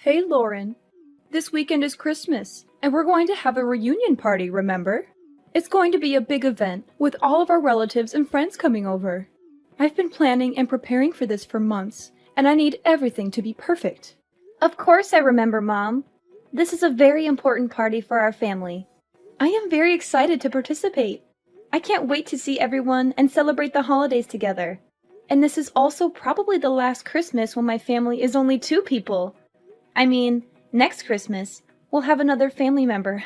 Hey, Lauren. This weekend is Christmas, and we're going to have a reunion party, remember? It's going to be a big event, with all of our relatives and friends coming over. I've been planning and preparing for this for months, and I need everything to be perfect. Of course I remember, Mom. This is a very important party for our family. I am very excited to participate. I can't wait to see everyone and celebrate the holidays together. And this is also probably the last Christmas when my family is only 2 people. I mean, next Christmas, we'll have another family member.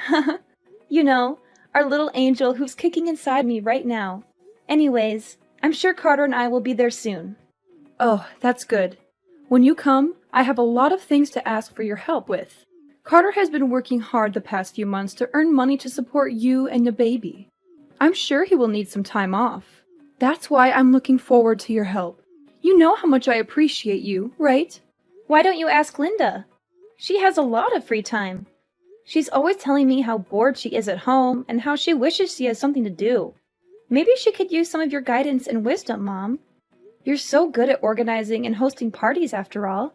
You know, our little angel who's kicking inside me right now. Anyways, I'm sure Carter and I will be there soon. Oh, that's good. When you come, I have a lot of things to ask for your help with. Carter has been working hard the past few months to earn money to support you and the baby. I'm sure he will need some time off. That's why I'm looking forward to your help. You know how much I appreciate you, right? Why don't you ask Linda? She has a lot of free time. She's always telling me how bored she is at home and how she wishes she has something to do. Maybe she could use some of your guidance and wisdom, Mom. You're so good at organizing and hosting parties after all.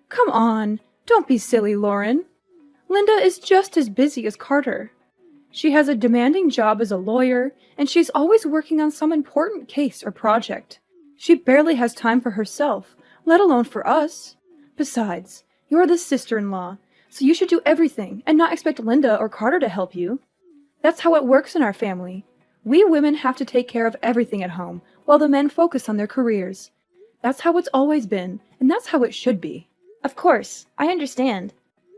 Come on, don't be silly, Lauren. Linda is just as busy as Carter. She has a demanding job as a lawyer, and she's always working on some important case or project. She barely has time for herself, let alone for us. Besides, you're the sister-in-law, so you should do everything and not expect Linda or Carter to help you. That's how it works in our family. We women have to take care of everything at home, while the men focus on their careers. That's how it's always been, and that's how it should be. Of course, I understand.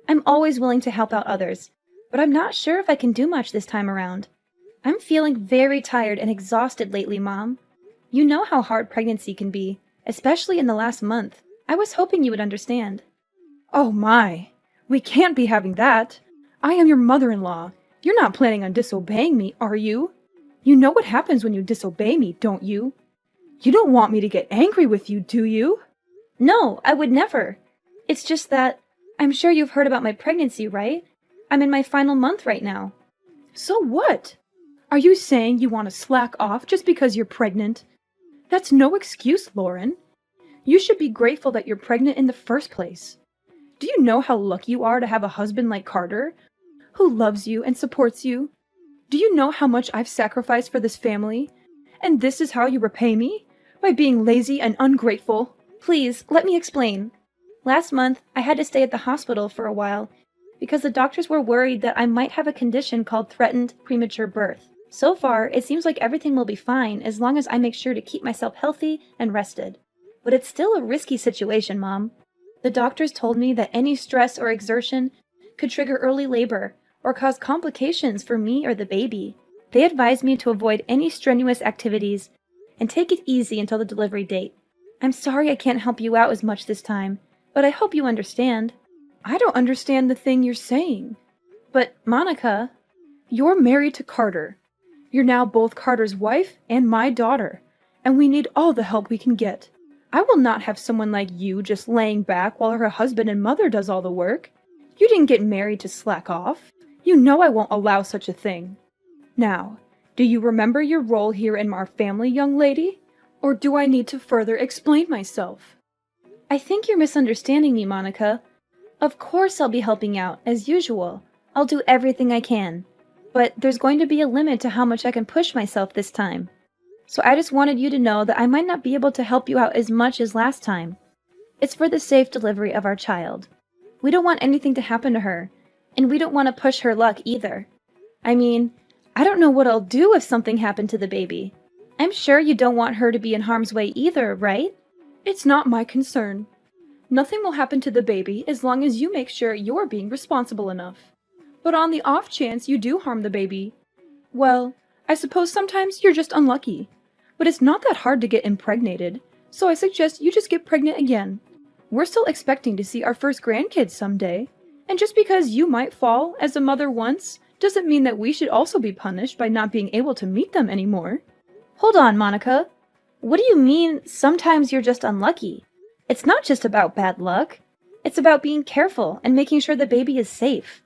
I'm always willing to help out others, but I'm not sure if I can do much this time around. I'm feeling very tired and exhausted lately, Mom. You know how hard pregnancy can be, especially in the last month. I was hoping you would understand. Oh my, we can't be having that. I am your mother-in-law. You're not planning on disobeying me, are you? You know what happens when you disobey me, don't you? You don't want me to get angry with you, do you? No, I would never. It's just that, I'm sure you've heard about my pregnancy, right? I'm in my final month right now. So what? Are you saying you want to slack off just because you're pregnant? That's no excuse, Lauren. You should be grateful that you're pregnant in the first place. Do you know how lucky you are to have a husband like Carter, who loves you and supports you? Do you know how much I've sacrificed for this family? And this is how you repay me? By being lazy and ungrateful? Please, let me explain. Last month, I had to stay at the hospital for a while because the doctors were worried that I might have a condition called threatened premature birth. So far, it seems like everything will be fine as long as I make sure to keep myself healthy and rested. But it's still a risky situation, Mom. The doctors told me that any stress or exertion could trigger early labor or cause complications for me or the baby. They advised me to avoid any strenuous activities and take it easy until the delivery date. I'm sorry I can't help you out as much this time, but I hope you understand. I don't understand the thing you're saying. But, Monica, you're married to Carter. You're now both Carter's wife and my daughter, and we need all the help we can get. I will not have someone like you just laying back while her husband and mother does all the work. You didn't get married to slack off. You know I won't allow such a thing. Now, do you remember your role here in our family, young lady? Or do I need to further explain myself? I think you're misunderstanding me, Monica. Of course I'll be helping out, as usual. I'll do everything I can. But there's going to be a limit to how much I can push myself this time. So I just wanted you to know that I might not be able to help you out as much as last time. It's for the safe delivery of our child. We don't want anything to happen to her, and we don't want to push her luck either. I mean, I don't know what I'll do if something happened to the baby. I'm sure you don't want her to be in harm's way either, right? It's not my concern. Nothing will happen to the baby as long as you make sure you're being responsible enough. But on the off chance you do harm the baby, well, I suppose sometimes you're just unlucky. But it's not that hard to get impregnated, so I suggest you just get pregnant again. We're still expecting to see our first grandkids someday, and just because you might fall as a mother once doesn't mean that we should also be punished by not being able to meet them anymore. Hold on, Monica. What do you mean, sometimes you're just unlucky? It's not just about bad luck. It's about being careful and making sure the baby is safe.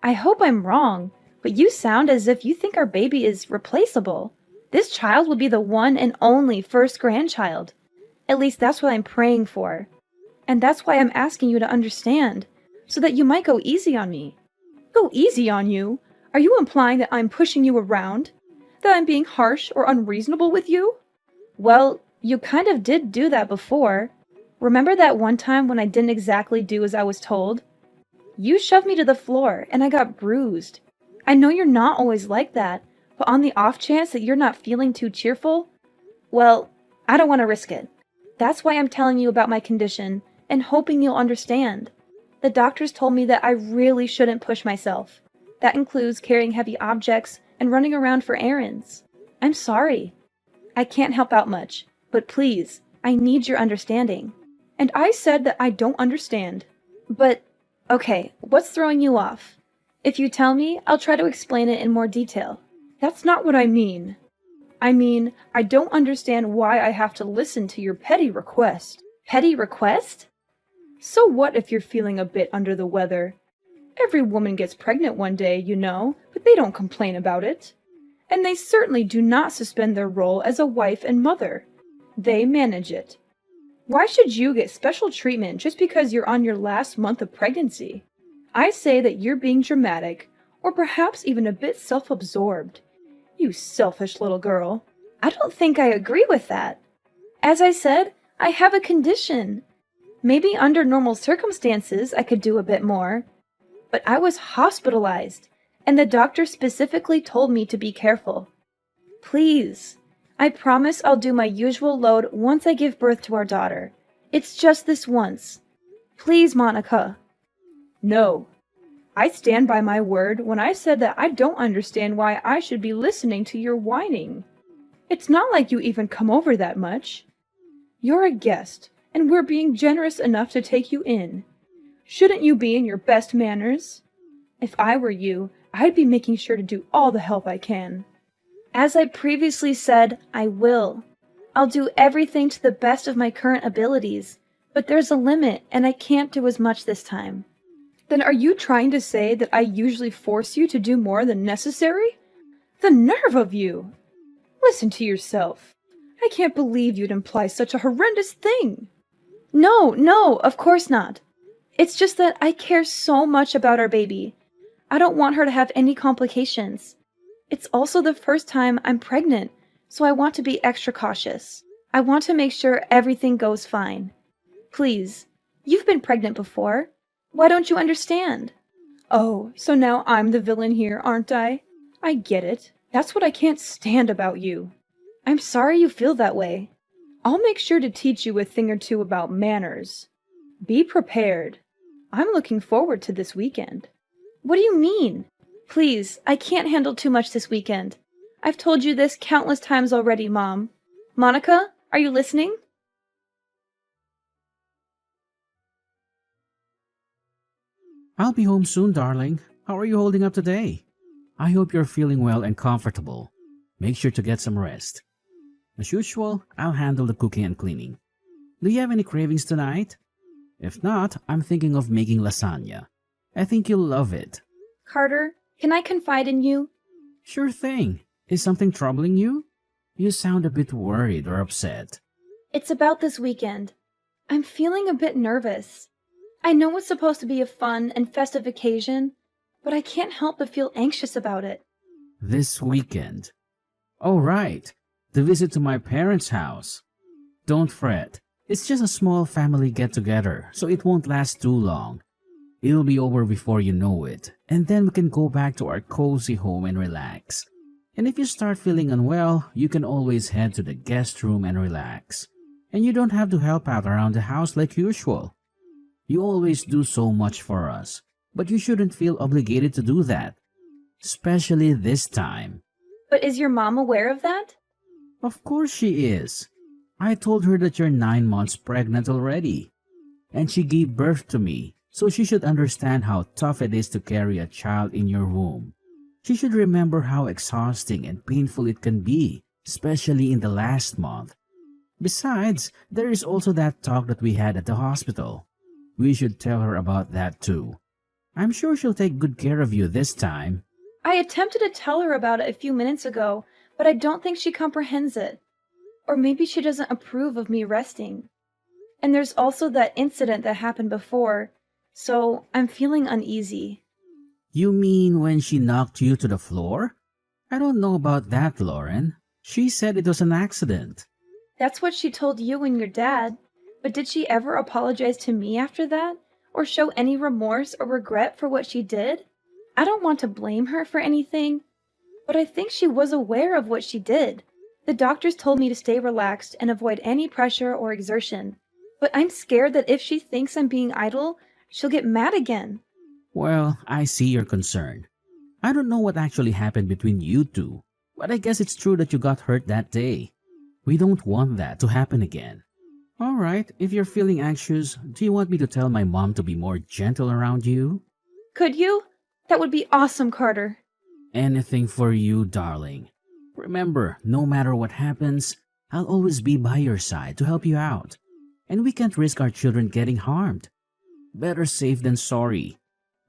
I hope I'm wrong, but you sound as if you think our baby is replaceable. This child will be the one and only first grandchild. At least that's what I'm praying for. And that's why I'm asking you to understand. so that you might go easy on me. Go easy on you? Are you implying that I'm pushing you around? That I'm being harsh or unreasonable with you? Well, you kind of did do that before. Remember that one time when I didn't exactly do as I was told? You shoved me to the floor, and I got bruised. I know you're not always like that, but on the off chance that you're not feeling too cheerful, well, I don't want to risk it. That's why I'm telling you about my condition, and hoping you'll understand. The doctors told me that I really shouldn't push myself. That includes carrying heavy objects and running around for errands. I'm sorry. I can't help out much, but please, I need your understanding. And I said that I don't understand. But, okay, what's throwing you off? If you tell me, I'll try to explain it in more detail. That's not what I mean. I mean, I don't understand why I have to listen to your petty request. Petty request? So what if you're feeling a bit under the weather? Every woman gets pregnant one day, you know, but they don't complain about it. And they certainly do not suspend their role as a wife and mother. They manage it. Why should you get special treatment just because you're on your last month of pregnancy? I say that you're being dramatic, or perhaps even a bit self-absorbed. You selfish little girl. I don't think I agree with that. As I said, I have a condition. Maybe under normal circumstances I could do a bit more. But I was hospitalized, and the doctor specifically told me to be careful. Please, I promise I'll do my usual load once I give birth to our daughter. It's just this once. Please, Monica. No. I stand by my word when I said that I don't understand why I should be listening to your whining. It's not like you even come over that much. You're a guest, and we're being generous enough to take you in. Shouldn't you be in your best manners? If I were you, I'd be making sure to do all the help I can. As I previously said, I will. I'll do everything to the best of my current abilities, but there's a limit, and I can't do as much this time. Then are you trying to say that I usually force you to do more than necessary? The nerve of you! Listen to yourself. I can't believe you'd imply such a horrendous thing. No, of course not. It's just that I care so much about our baby. I don't want her to have any complications. It's also the first time I'm pregnant, so I want to be extra cautious. I want to make sure everything goes fine. Please, you've been pregnant before. Why don't you understand? Oh, so now I'm the villain here, aren't I? I get it. That's what I can't stand about you. I'm sorry you feel that way. I'll make sure to teach you a thing or two about manners. Be prepared. I'm looking forward to this weekend. What do you mean? Please, I can't handle too much this weekend. I've told you this countless times already, Mom. Monica, are you listening? I'll be home soon, darling. How are you holding up today? I hope you're feeling well and comfortable. Make sure to get some rest. As usual, I'll handle the cooking and cleaning. Do you have any cravings tonight? If not, I'm thinking of making lasagna. I think you'll love it. Carter, can I confide in you? Sure thing. Is something troubling you? You sound a bit worried or upset. It's about this weekend. I'm feeling a bit nervous. I know it's supposed to be a fun and festive occasion, but I can't help but feel anxious about it. This weekend? Oh, right. The visit to my parents' house. Don't fret. It's just a small family get-together, so it won't last too long. It'll be over before you know it, and then we can go back to our cozy home and relax. And if you start feeling unwell, you can always head to the guest room and relax. And you don't have to help out around the house like usual. You always do so much for us, but you shouldn't feel obligated to do that. Especially this time. But is your mom aware of that? Of course she is. I told her that you're 9 months pregnant already. And she gave birth to me, so she should understand how tough it is to carry a child in your womb. She should remember how exhausting and painful it can be, especially in the last month. Besides, there is also that talk that we had at the hospital. We should tell her about that too. I'm sure she'll take good care of you this time. I attempted to tell her about it a few minutes ago, but I don't think she comprehends it. Or maybe she doesn't approve of me resting. And there's also that incident that happened before. So I'm feeling uneasy. You mean when she knocked you to the floor? I don't know about that, Lauren. She said it was an accident. That's what she told you and your dad. But did she ever apologize to me after that? Or show any remorse or regret for what she did? I don't want to blame her for anything, but I think she was aware of what she did. The doctors told me to stay relaxed and avoid any pressure or exertion. But I'm scared that if she thinks I'm being idle, she'll get mad again. Well, I see your concern. I don't know what actually happened between you two, but I guess it's true that you got hurt that day. We don't want that to happen again. All right, if you're feeling anxious, do you want me to tell my mom to be more gentle around you? Could you? That would be awesome, Carter. Anything for you, darling. Remember, no matter what happens, I'll always be by your side to help you out. And we can't risk our children getting harmed. Better safe than sorry.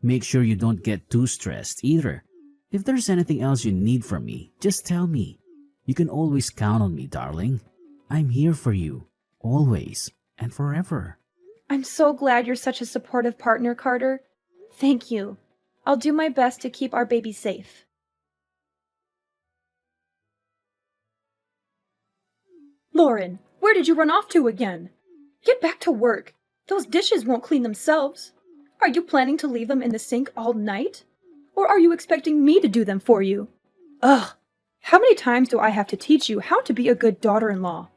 Make sure you don't get too stressed either. If there's anything else you need from me, just tell me. You can always count on me, darling. I'm here for you, always and forever. I'm so glad you're such a supportive partner, Carter. Thank you. I'll do my best to keep our baby safe. Lauren, where did you run off to again? Get back to work. Those dishes won't clean themselves. Are you planning to leave them in the sink all night? Or are you expecting me to do them for you? Ugh, how many times do I have to teach you how to be a good daughter-in-law?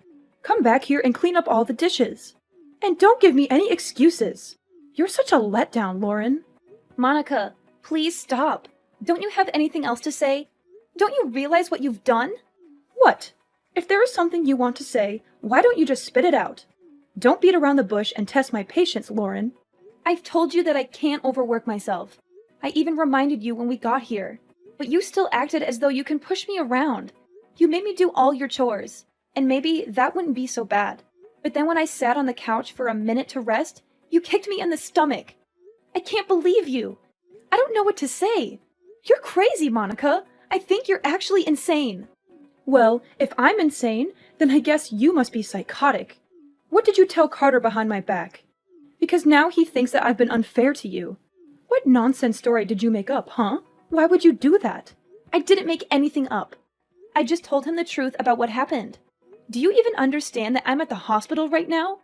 Come back here and clean up all the dishes. And don't give me any excuses. You're such a letdown, Lauren. Monica, please stop. Don't you have anything else to say? Don't you realize what you've done? What? If there is something you want to say, why don't you just spit it out? Don't beat around the bush and test my patience, Lauren. I've told you that I can't overwork myself. I even reminded you when we got here. But you still acted as though you can push me around. You made me do all your chores. And maybe that wouldn't be so bad. But then when I sat on the couch for a minute to rest, you kicked me in the stomach. I can't believe you. I don't know what to say. You're crazy, Monica. I think you're actually insane. Well, if I'm insane, then I guess you must be psychotic. What did you tell Carter behind my back? Because now he thinks that I've been unfair to you. What nonsense story did you make up, huh? Why would you do that? I didn't make anything up. I just told him the truth about what happened. Do you even understand that I'm at the hospital right now?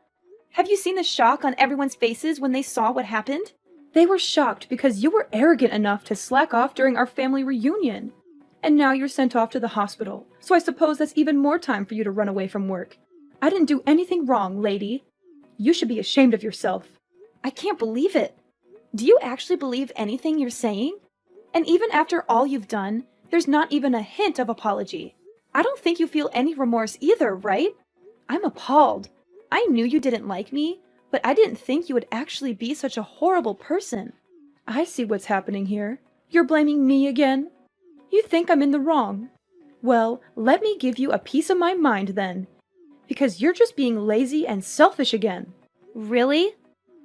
Have you seen the shock on everyone's faces when they saw what happened? They were shocked because you were arrogant enough to slack off during our family reunion. And now you're sent off to the hospital, so I suppose that's even more time for you to run away from work. I didn't do anything wrong, lady. You should be ashamed of yourself. I can't believe it. Do you actually believe anything you're saying? And even after all you've done, there's not even a hint of apology. I don't think you feel any remorse either, right? I'm appalled. I knew you didn't like me, but I didn't think you would actually be such a horrible person. I see what's happening here. You're blaming me again? You think I'm in the wrong. Well, let me give you a piece of my mind then. Because you're just being lazy and selfish again. Really?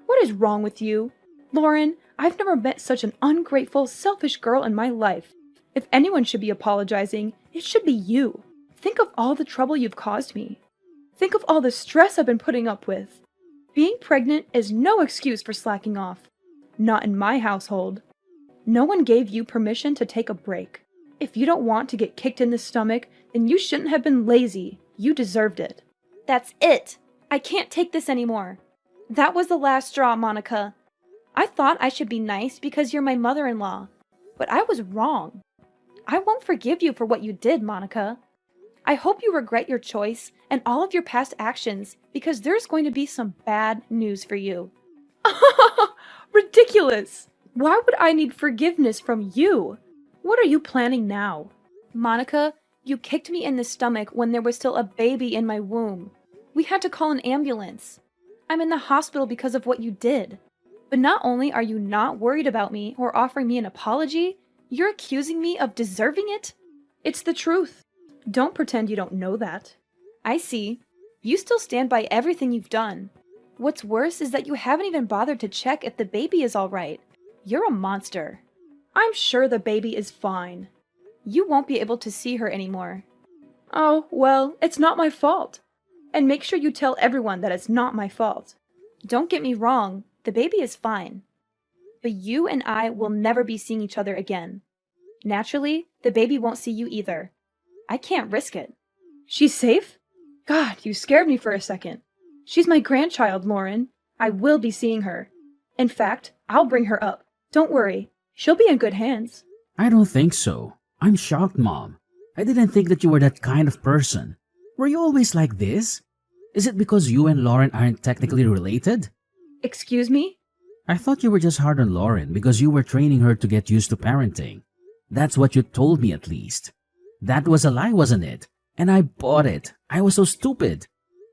What is wrong with you? Lauren, I've never met such an ungrateful, selfish girl in my life. If anyone should be apologizing, it should be you. Think of all the trouble you've caused me. Think of all the stress I've been putting up with. Being pregnant is no excuse for slacking off. Not in my household. No one gave you permission to take a break. If you don't want to get kicked in the stomach, then you shouldn't have been lazy. You deserved it. That's it. I can't take this anymore. That was the last straw, Monica. I thought I should be nice because you're my mother-in-law, but I was wrong. I won't forgive you for what you did, Monica. I hope you regret your choice and all of your past actions because there's going to be some bad news for you. Ridiculous! Why would I need forgiveness from you? What are you planning now? Monica, you kicked me in the stomach when there was still a baby in my womb. We had to call an ambulance. I'm in the hospital because of what you did. But not only are you not worried about me or offering me an apology, you're accusing me of deserving it? It's the truth. Don't pretend you don't know that. I see. You still stand by everything you've done. What's worse is that you haven't even bothered to check if the baby is all right. You're a monster. I'm sure the baby is fine. You won't be able to see her anymore. Oh, well, it's not my fault. And make sure you tell everyone that it's not my fault. Don't get me wrong, the baby is fine. but you and I will never be seeing each other again. Naturally, the baby won't see you either. I can't risk it. She's safe? God, you scared me for a second. She's my grandchild, Lauren. I will be seeing her. In fact, I'll bring her up. Don't worry. She'll be in good hands. I don't think so. I'm shocked, Mom. I didn't think that you were that kind of person. Were you always like this? Is it because you and Lauren aren't technically related? Excuse me? I thought you were just hard on Lauren because you were training her to get used to parenting. That's what you told me at least. That was a lie, wasn't it? And I bought it. I was so stupid.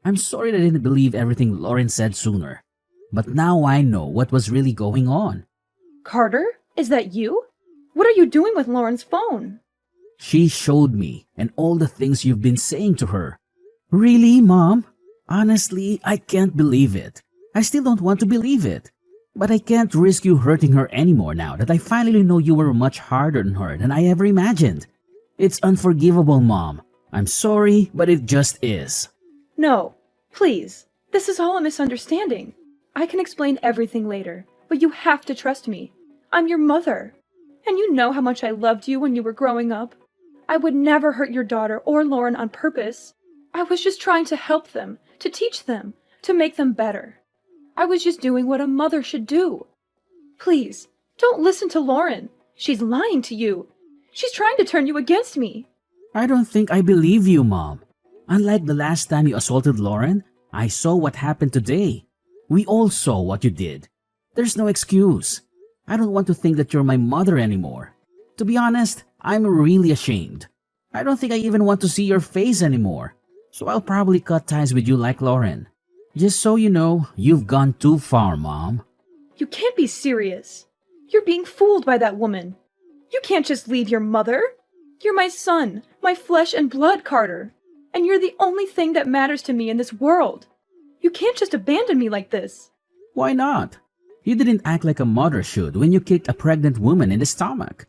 I'm sorry that I didn't believe everything Lauren said sooner. But now I know what was really going on. Carter? Is that you? What are you doing with Lauren's phone? She showed me, and all the things you've been saying to her. Really, Mom? Honestly, I can't believe it. I still don't want to believe it. But I can't risk you hurting her anymore now that I finally know you were much harder on her than I ever imagined. It's unforgivable, Mom. I'm sorry, but it just is. No, please. This is all a misunderstanding. I can explain everything later, but you have to trust me. I'm your mother. And you know how much I loved you when you were growing up. I would never hurt your daughter or Lauren on purpose. I was just trying to help them, to teach them, to make them better. I was just doing what a mother should do. Please, don't listen to Lauren. She's lying to you. She's trying to turn you against me. I don't think I believe you, Mom. Unlike the last time you assaulted Lauren, I saw what happened today. We all saw what you did. There's no excuse. I don't want to think that you're my mother anymore. To be honest, I'm really ashamed. I don't think I even want to see your face anymore. So I'll probably cut ties with you like Lauren. Just so you know, you've gone too far, Mom. You can't be serious. You're being fooled by that woman. You can't just leave your mother. You're my son, my flesh and blood, Carter. And you're the only thing that matters to me in this world. You can't just abandon me like this. Why not? You didn't act like a mother should when you kicked a pregnant woman in the stomach.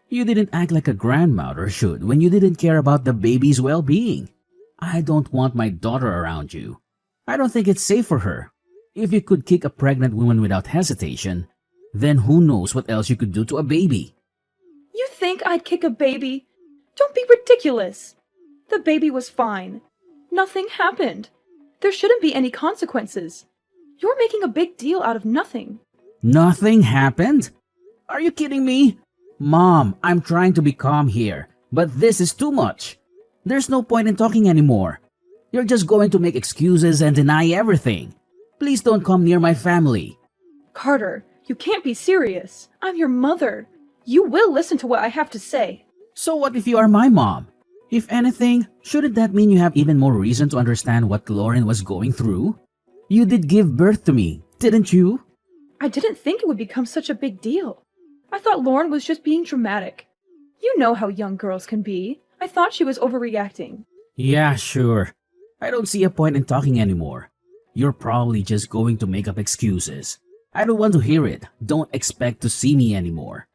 You didn't act like a grandmother should when you didn't care about the baby's well-being. I don't want my daughter around you. I don't think it's safe for her. If you could kick a pregnant woman without hesitation, then who knows what else you could do to a baby. You think I'd kick a baby? Don't be ridiculous. The baby was fine. Nothing happened. There shouldn't be any consequences. You're making a big deal out of nothing. Nothing happened? Are you kidding me? Mom, I'm trying to be calm here, but this is too much. There's no point in talking anymore. You're just going to make excuses and deny everything. Please don't come near my family. Carter, you can't be serious. I'm your mother. You will listen to what I have to say. So what if you are my mom? If anything, shouldn't that mean you have even more reason to understand what Lauren was going through? You did give birth to me, didn't you? I didn't think it would become such a big deal. I thought Lauren was just being dramatic. You know how young girls can be. I thought she was overreacting. Yeah, sure. I don't see a point in talking anymore. You're probably just going to make up excuses. I don't want to hear it. Don't expect to see me anymore.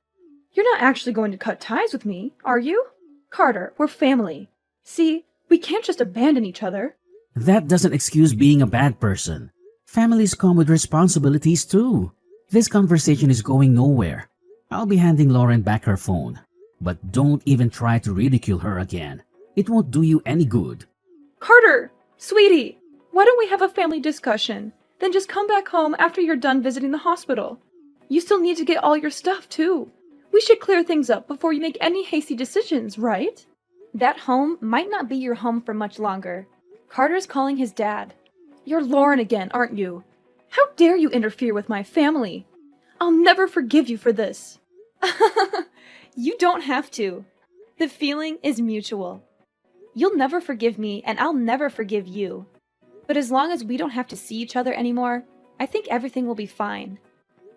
You're not actually going to cut ties with me, are you? Carter, we're family. See, we can't just abandon each other. That doesn't excuse being a bad person. Families come with responsibilities too. This conversation is going nowhere. I'll be handing Lauren back her phone. But don't even try to ridicule her again. It won't do you any good. Carter! Sweetie! Why don't we have a family discussion? Then just come back home after you're done visiting the hospital. You still need to get all your stuff too. We should clear things up before you make any hasty decisions, right? That home might not be your home for much longer. Carter's calling his dad. You're Lauren again, aren't you? How dare you interfere with my family? I'll never forgive you for this. You don't have to. The feeling is mutual. You'll never forgive me, and I'll never forgive you. But as long as we don't have to see each other anymore, I think everything will be fine.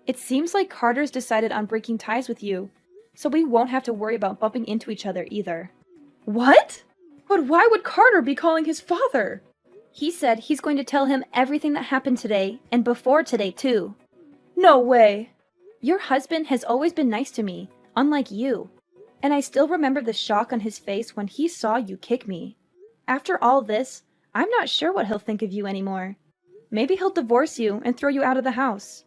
It seems like Carter's decided on breaking ties with you, so we won't have to worry about bumping into each other either. What? But why would Carter be calling his father? He said he's going to tell him everything that happened today, and before today too. No way. Your husband has always been nice to me, unlike you. And I still remember the shock on his face when he saw you kick me. After all this, I'm not sure what he'll think of you anymore. Maybe he'll divorce you and throw you out of the house.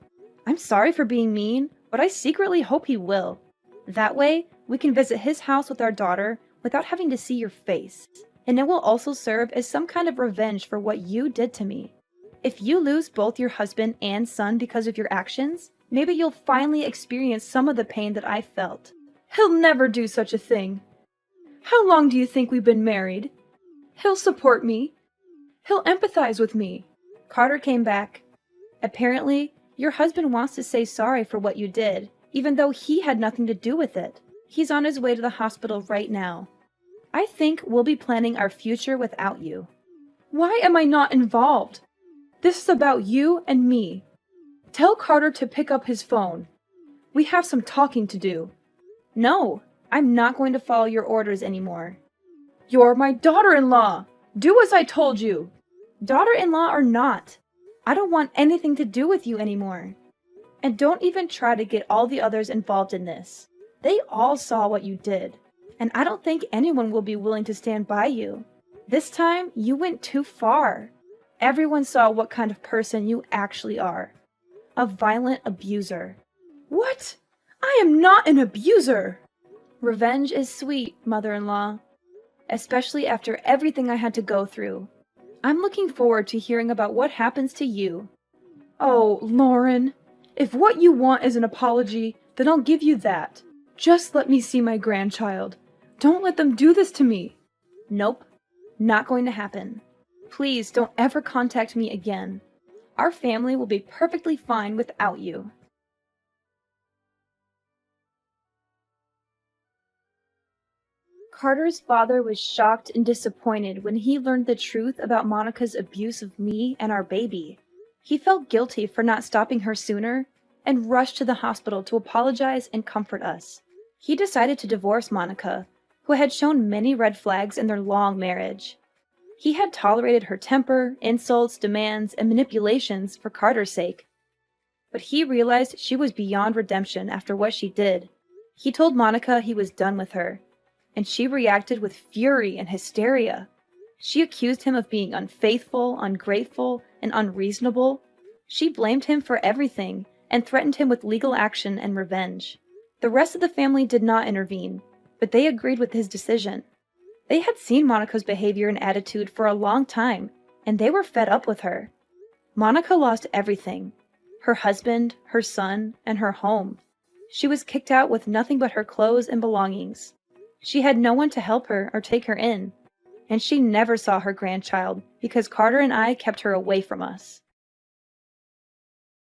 I'm sorry for being mean, but I secretly hope he will. That way, we can visit his house with our daughter without having to see your face. And it will also serve as some kind of revenge for what you did to me. If you lose both your husband and son because of your actions, maybe you'll finally experience some of the pain that I felt. He'll never do such a thing. How long do you think we've been married? He'll support me. He'll empathize with me. Carter came back. Apparently, your husband wants to say sorry for what you did, even though he had nothing to do with it. He's on his way to the hospital right now. I think we'll be planning our future without you. Why am I not involved? This is about you and me. Tell Carter to pick up his phone. We have some talking to do. No, I'm not going to follow your orders anymore. You're my daughter-in-law. Do as I told you. Daughter-in-law or not, I don't want anything to do with you anymore. And don't even try to get all the others involved in this. They all saw what you did, and I don't think anyone will be willing to stand by you. This time, you went too far. Everyone saw what kind of person you actually are. A violent abuser. What? I am not an abuser. Revenge is sweet, mother-in-law. Especially after everything I had to go through. I'm looking forward to hearing about what happens to you. Oh, Lauren. If what you want is an apology, then I'll give you that. Just let me see my grandchild. Don't let them do this to me. Nope. Not going to happen. Please don't ever contact me again. Our family will be perfectly fine without you. Carter's father was shocked and disappointed when he learned the truth about Monica's abuse of me and our baby. He felt guilty for not stopping her sooner and rushed to the hospital to apologize and comfort us. He decided to divorce Monica, who had shown many red flags in their long marriage. He had tolerated her temper, insults, demands, and manipulations for Carter's sake. But he realized she was beyond redemption after what she did. He told Monica he was done with her, and she reacted with fury and hysteria. She accused him of being unfaithful, ungrateful, and unreasonable. She blamed him for everything and threatened him with legal action and revenge. The rest of the family did not intervene, but they agreed with his decision. They had seen Monica's behavior and attitude for a long time, and they were fed up with her. Monica lost everything: her husband, her son, and her home. She was kicked out with nothing but her clothes and belongings. She had no one to help her or take her in, and she never saw her grandchild because Carter and I kept her away from us.